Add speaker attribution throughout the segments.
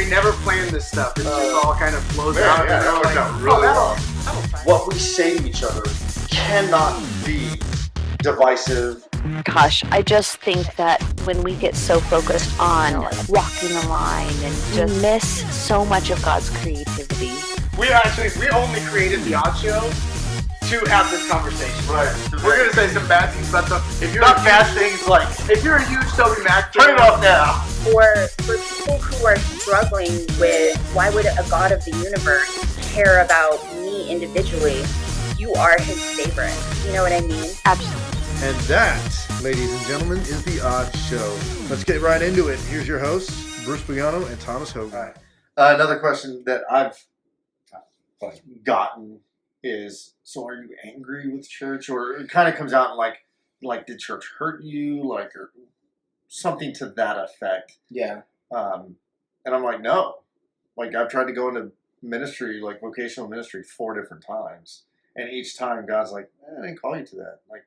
Speaker 1: we never planned this stuff. It just all kind of flows out.
Speaker 2: Yeah, that worked out really well.
Speaker 3: What we say to each other cannot be divisive.
Speaker 4: Gosh, I just think that when we get so focused on walking the line and just miss so much of God's creativity.
Speaker 1: We only created the Odd Show to have this conversation.
Speaker 2: Right.
Speaker 1: We're gonna say some bad things about stuff. If you're
Speaker 2: Not bad things like,
Speaker 1: if you're a huge Toby Mac
Speaker 2: turn it off now.
Speaker 5: For people who are struggling with why would a God of the universe care about me individually, you are his favorite. You know what I mean?
Speaker 4: Absolutely.
Speaker 2: And that, ladies and gentlemen, is The Odd Show. Let's get right into it. Here's your hosts, Bruce Bugano and Thomas Hogan.
Speaker 3: All right. Another question that I've gotten is, so are you angry with church? Or it kind of comes out like did church hurt you? Like, or something to that effect.
Speaker 1: Yeah.
Speaker 3: And I'm like, no. Like, I've tried to go into ministry, like vocational ministry, 4 different times. And each time God's like, I didn't call you to that. Like,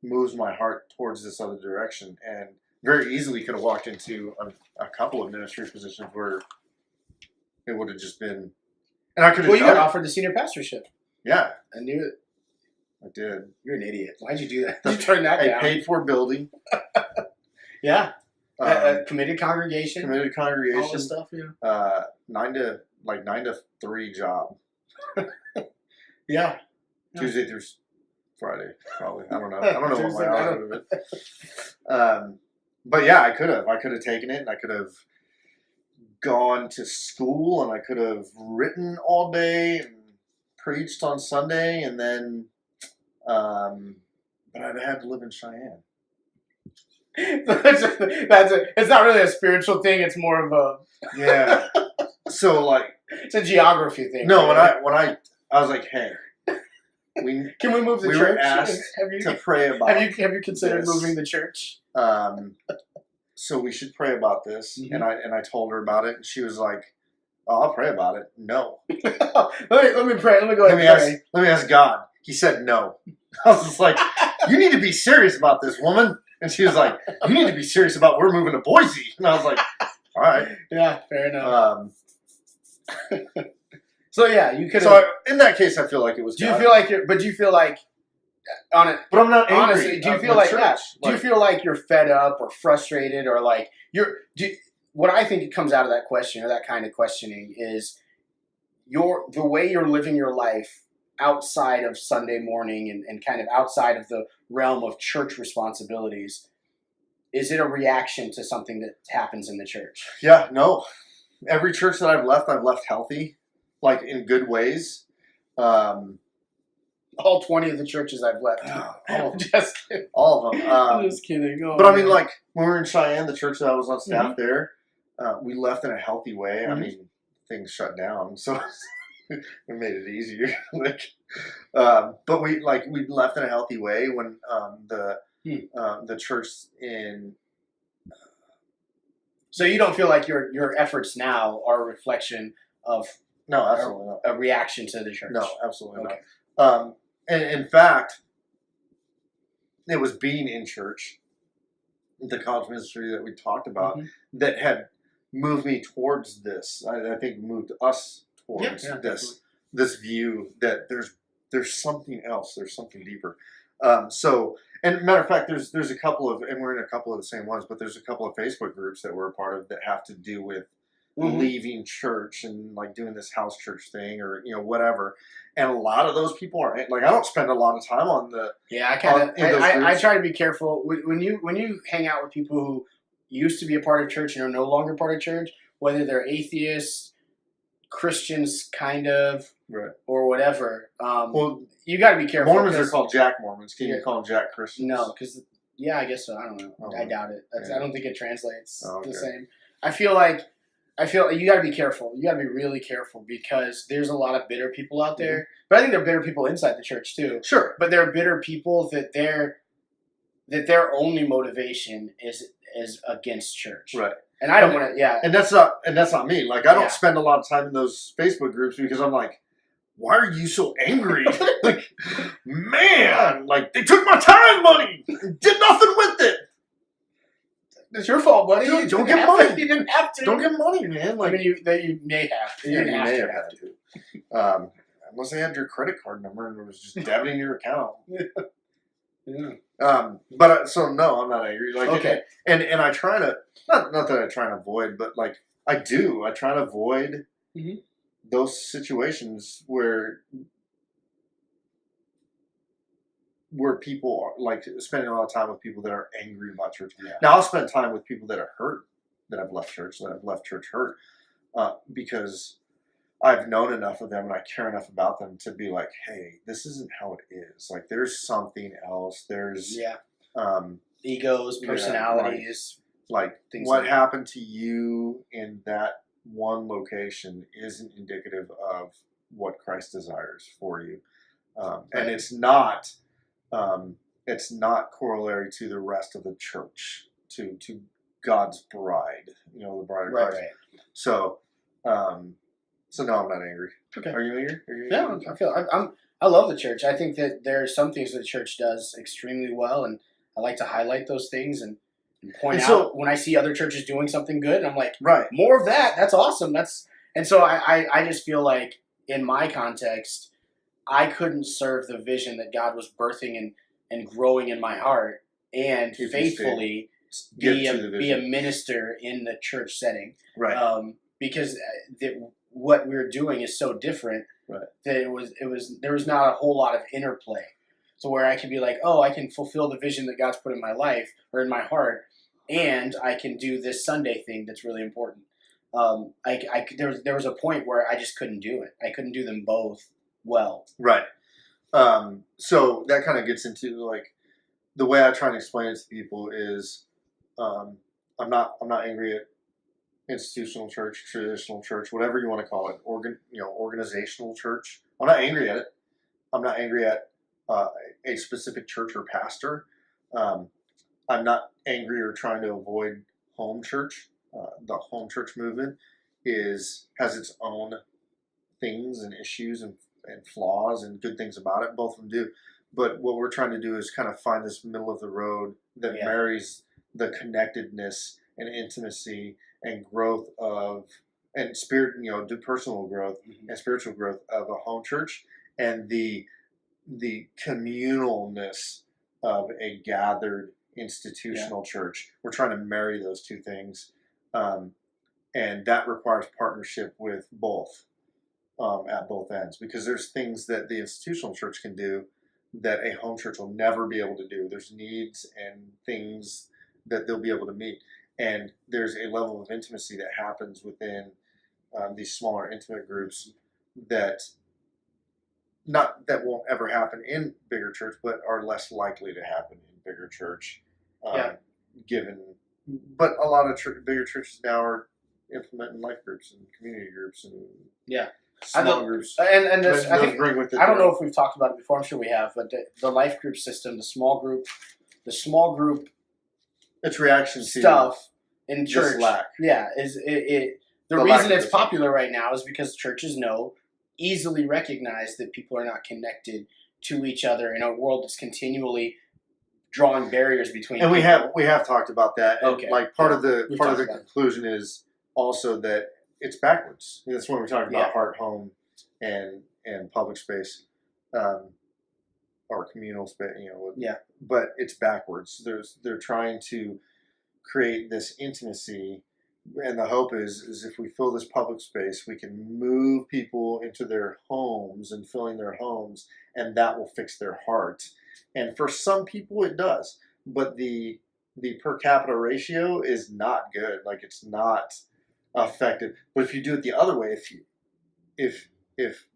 Speaker 3: moves my heart towards this other direction. And very easily could have walked into a couple of ministry positions where it would have just been, and I could have
Speaker 1: Well, you got
Speaker 3: done it.
Speaker 1: offered the senior pastorship.
Speaker 3: Yeah,
Speaker 1: I knew it.
Speaker 3: I did.
Speaker 1: You're an idiot. Why'd you do that? You turned that down.
Speaker 3: I paid for building.
Speaker 1: Yeah. Committed congregation.
Speaker 3: Committed congregation.
Speaker 1: All this stuff, yeah.
Speaker 3: 9 to 3 job.
Speaker 1: Yeah.
Speaker 3: Tuesday through Friday, probably. I don't know. I don't know what my hours would have been. But yeah, I could have taken it, and I could have gone to school, and I could have written all day and preached on Sunday, and then, but I'd had to live in Cheyenne.
Speaker 1: It's not really a spiritual thing. It's more of a
Speaker 3: Yeah. So like,
Speaker 1: it's a geography thing.
Speaker 3: no, when I was like, hey,
Speaker 1: can we move the
Speaker 3: we
Speaker 1: church?
Speaker 3: were asked to pray about.
Speaker 1: Have you considered
Speaker 3: this.
Speaker 1: moving the church?
Speaker 3: So we should pray about this,
Speaker 1: Mm-hmm.
Speaker 3: and I told her about it, and she was like, "Oh, I'll pray about it." No.
Speaker 1: let me pray. Let me go ahead and pray.
Speaker 3: Let me ask God. He said no. I was just like, "You need to be serious about this, woman." And she was like, "You need to be serious about we're moving to Boise." And I was like, "All right."
Speaker 1: Yeah, fair enough. So yeah, you could.
Speaker 3: So in that case, I feel like it was.
Speaker 1: Do you feel like you're? But do you feel like on it?
Speaker 3: But I'm not angry.
Speaker 1: Honestly, do you feel like that? Do you feel like you're fed up or frustrated or like you're? What I think comes out of that question or that kind of questioning is the way you're living your life outside of Sunday morning and kind of outside of the realm of church responsibilities. Is it a reaction to something that happens in the church?
Speaker 3: Yeah, no. Every church that I've left healthy, like in good ways.
Speaker 1: All 20 of the churches I've left. Just kidding.
Speaker 3: All of them.
Speaker 1: Just kidding. Oh,
Speaker 3: but I
Speaker 1: man.
Speaker 3: mean, like, when we were in Cheyenne, the church that I was on staff there, we left in a healthy way. I mean, things shut down, so we made it easier. But we left in a healthy way when the church in.
Speaker 1: So you don't feel like your efforts now are a reflection of
Speaker 3: No, absolutely not.
Speaker 1: a reaction to the church?
Speaker 3: No, absolutely
Speaker 1: Okay.
Speaker 3: not. And in fact, it was being in church, the college ministry that we talked about, that had moved me towards this. I think moved us towards this view that there's something else, there's something deeper. And matter of fact, there's a couple of, and we're in a couple of the same ones, but there's a couple of Facebook groups that we're a part of that have to do with leaving church and like doing this house church thing or whatever. And a lot of those people are like, I don't spend a lot of time on the
Speaker 1: I try to be careful when you hang out with people who used to be a part of church and are no longer part of church, whether they're atheists, Christians, kind of,
Speaker 3: right,
Speaker 1: or whatever.
Speaker 3: Well,
Speaker 1: you got to be careful.
Speaker 3: Mormons are called Jack Mormons. Can you call them Jack Christians?
Speaker 1: No, because I guess so. I don't know. I doubt it. I don't think it translates
Speaker 3: okay.
Speaker 1: the same. I feel you got to be careful. You got to be really careful because there's a lot of bitter people out there. But I think there are bitter people inside the church too.
Speaker 3: Sure.
Speaker 1: But there are bitter people that their only motivation is against church.
Speaker 3: Right.
Speaker 1: And I don't want to. Yeah.
Speaker 3: And that's not me. Like I don't spend a lot of time in those Facebook groups because I'm like, why are you so angry? Like, man, like they took my time money, did nothing with it.
Speaker 1: It's your fault, buddy.
Speaker 3: Dude,
Speaker 1: You
Speaker 3: don't
Speaker 1: didn't
Speaker 3: get
Speaker 1: have
Speaker 3: money.
Speaker 1: to. You didn't have to.
Speaker 3: Don't get money, man.
Speaker 1: I
Speaker 3: Like,
Speaker 1: mean, you may have. You
Speaker 3: yeah,
Speaker 1: didn't
Speaker 3: you
Speaker 1: have
Speaker 3: may
Speaker 1: to.
Speaker 3: have had to. Unless they had your credit card number and it was just debiting your account.
Speaker 1: Yeah.
Speaker 3: But so no, I'm not angry. Like,
Speaker 1: Okay.
Speaker 3: and I try to not that I try and avoid, but like I do. I try to avoid
Speaker 1: Mhm.
Speaker 3: those situations where people are like spending a lot of time with people that are angry about church.
Speaker 1: Yeah.
Speaker 3: Now I'll spend time with people that are hurt, that have left church, hurt, because I've known enough of them and I care enough about them to be like, hey, this isn't how it is. Like, there's something else. There's
Speaker 1: Egos,
Speaker 3: yeah,
Speaker 1: personalities.
Speaker 3: like
Speaker 1: Things
Speaker 3: what
Speaker 1: like
Speaker 3: happened to you in that one location isn't indicative of what Christ desires for you, and it's not corollary to the rest of the church, to God's bride, the bride of Christ.
Speaker 1: Right.
Speaker 3: So no, I'm not angry.
Speaker 1: Okay.
Speaker 3: Are you angry?
Speaker 1: Yeah, I love the church. I think that there are some things that the church does extremely well, and I like to highlight those things and point out when I see other churches doing something good. And I'm like,
Speaker 3: right,
Speaker 1: more of that. That's awesome. And so I just feel like in my context, I couldn't serve the vision that God was birthing and growing in my heart, and faithfully be a minister in the church setting.
Speaker 3: Right.
Speaker 1: Because what we're doing is so different,
Speaker 3: right,
Speaker 1: that there was not a whole lot of interplay. So where I can be like, oh, I can fulfill the vision that God's put in my life or in my heart, and I can do this Sunday thing that's really important. There was a point where I just couldn't do it. I couldn't do them both well.
Speaker 3: Right. So that kind of gets into like the way I try and explain it to people is, I'm not angry at institutional church, traditional church, whatever you want to call it, organizational church. I'm not angry at it. I'm not angry at a specific church or pastor. I'm not angry or trying to avoid home church. The home church movement has its own things and issues and flaws and good things about it. Both of them do. But what we're trying to do is kind of find this middle of the road that marries the connectedness and intimacy and growth and spirit, personal growth and spiritual growth of a home church, and the communalness of a gathered institutional church. We're trying to marry those two things, and that requires partnership with both, at both ends, because there's things that the institutional church can do that a home church will never be able to do. There's needs and things that they'll be able to meet. And there's a level of intimacy that happens within these smaller intimate groups that won't ever happen in bigger church, but are less likely to happen in bigger church. But a lot of bigger churches now are implementing life groups and community groups and small groups.
Speaker 1: And this, I think,
Speaker 3: bring with it
Speaker 1: I don't know if we've talked about it before. I'm sure we have, but the life group system, the small group.
Speaker 3: It's reaction
Speaker 1: stuff in church.
Speaker 3: Lack.
Speaker 1: Yeah, the reason it's popular right now is because churches easily recognize that people are not connected to each other in a world that's continually drawing barriers between.
Speaker 3: And
Speaker 1: people.
Speaker 3: we have talked about that. And
Speaker 1: okay.
Speaker 3: Like part of the conclusion is also that it's backwards. That's when we're talking about heart, home, and public space, or communal space. But it's backwards. They're trying to create this intimacy, and the hope is if we fill this public space, we can move people into their homes and filling their homes, and that will fix their heart. And for some people, it does. But the per capita ratio is not good. Like, it's not effective. But if you do it the other way, if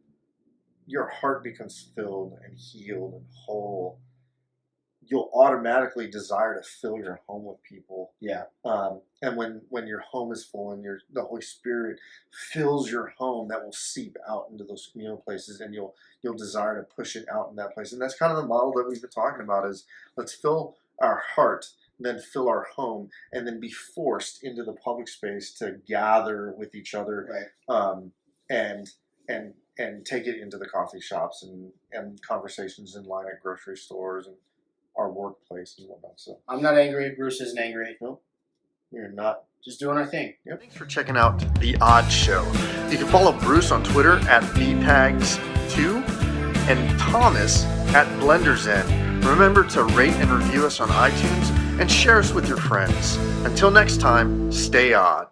Speaker 3: your heart becomes filled and healed and whole, you'll automatically desire to fill your home with people.
Speaker 1: Yeah.
Speaker 3: And when your home is full and the Holy Spirit fills your home, that will seep out into those communal places, and you'll desire to push it out in that place. And that's kind of the model that we've been talking about, is let's fill our heart, then fill our home, and then be forced into the public space to gather with each other, and take it into the coffee shops and conversations in line at grocery stores and our workplace and whatnot. So
Speaker 1: I'm not angry. Bruce isn't angry.
Speaker 3: No. We're not.
Speaker 1: Just doing our thing.
Speaker 3: Yep. Thanks for checking out The Odd Show. You can follow Bruce on Twitter at btags2 and Thomas at BlenderZen. Remember to rate and review us on iTunes and share us with your friends. Until next time, stay odd.